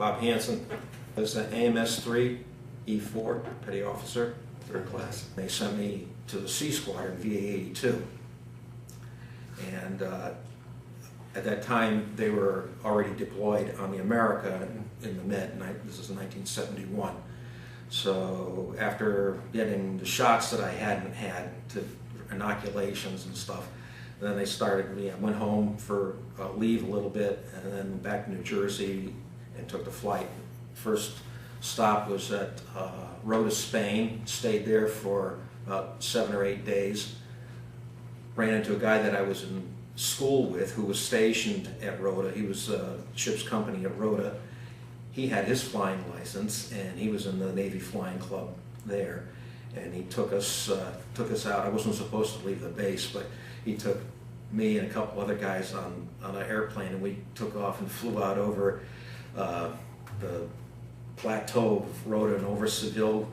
Bob Hansen. I was an AMS-3, E4, petty officer, third class. They sent me to the C Squadron, VA-82. And at that time, they were already deployed on the America in the Med. This is 1971. So after getting the shots that I hadn't had, to inoculations and stuff, then they started me. I went home for leave a little bit, and then back to New Jersey and took the flight. First stop was at Rota, Spain. Stayed there for about 7 or 8 days. Ran into a guy that I was in school with who was stationed at Rota. He was ship's company at Rota. He had his flying license, and he was in the Navy Flying Club there. And he took us out. I wasn't supposed to leave the base, but he took me and a couple other guys on an airplane, and we took off and flew out over the plateau of Rota and over Seville,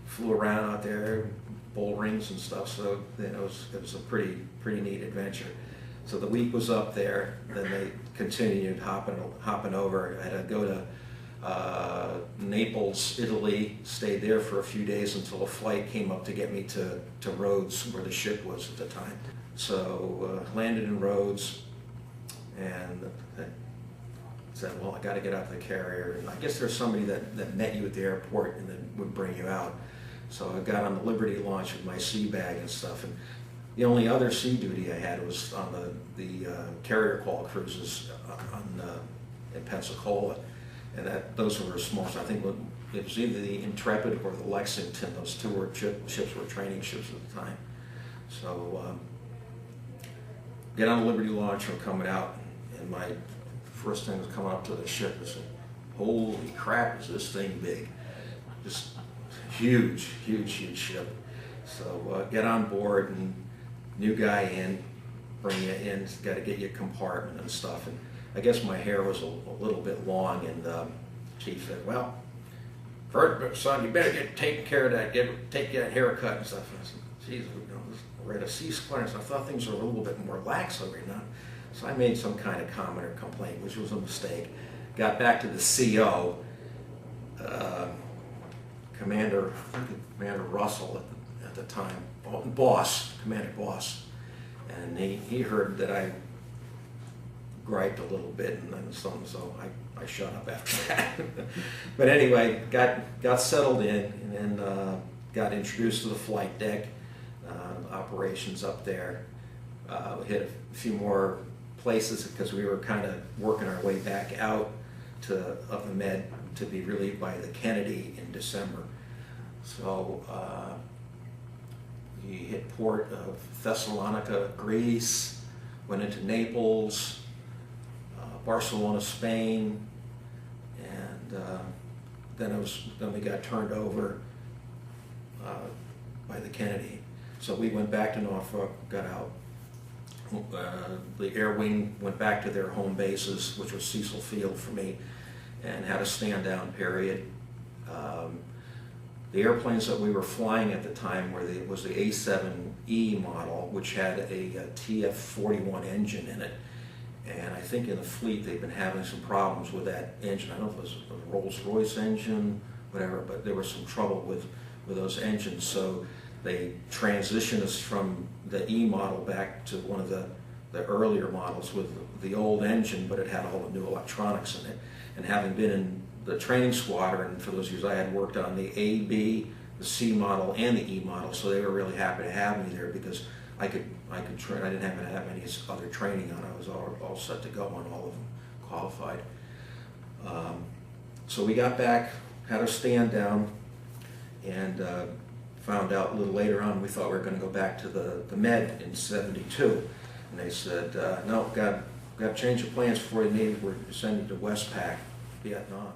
flew around out there, bull rings and stuff. So it was a pretty neat adventure. So the week was up there. Then they continued hopping over. I had to go to Naples, Italy. Stayed there for a few days until a flight came up to get me to Rhodes, where the ship was at the time. So landed in Rhodes, and I said, well, I got to get out of the carrier. And I guess there's somebody that met you at the airport and then would bring you out. So I got on the Liberty launch with my sea bag and stuff. And the only other sea duty I had was on the carrier call cruises in Pensacola, and those were small. So I think it was either the Intrepid or the Lexington. Those two ships were training ships at the time. So get on the Liberty launch. I'm coming out, and my first thing was coming up to the ship. I said, "Holy crap! Is this thing big? Just huge ship." So get on board, and new guy in, bring you in, got to get you a compartment and stuff. And I guess my hair was a little bit long, and Chief said, "Well, first, son, you better get taken care of that. Take that haircut and stuff." And I said, "Geez, we're at a C Squadron, so I thought things were a little bit more lax over here now." So I made some kind of comment or complaint, which was a mistake. Got back to the CO, Commander Russell at the time, Commander Boss, and he heard that I griped a little bit and then something, so I shut up after that. But anyway, got settled in, and then got introduced to the flight deck, operations up there. We hit a few more places because we were kind of working our way back out of the Med to be relieved by the Kennedy in December. So we hit port of Thessalonica, Greece, went into Naples, Barcelona, Spain, and then we got turned over by the Kennedy. So we went back to Norfolk, got out. The Air Wing went back to their home bases, which was Cecil Field for me, and had a stand-down period. The airplanes that we were flying at the time was the A7E model, which had a TF-41 engine in it. And I think in the fleet they've been having some problems with that engine. I don't know if it was a Rolls-Royce engine, whatever, but there was some trouble with those engines. So they transitioned us from the E model back to one of the earlier models with the old engine, but it had all the new electronics in it. And having been in the training squadron for those years, I had worked on the A, B, the C model, and the E model, so they were really happy to have me there because I could train. I didn't have to have any other training on. I was all set to go on all of them, qualified. So we got back, had our stand down, and found out a little later on we thought we were going to go back to the Med in '72, and they said, "No, got to change your plans before you leave. We're sending you to Westpac, Vietnam."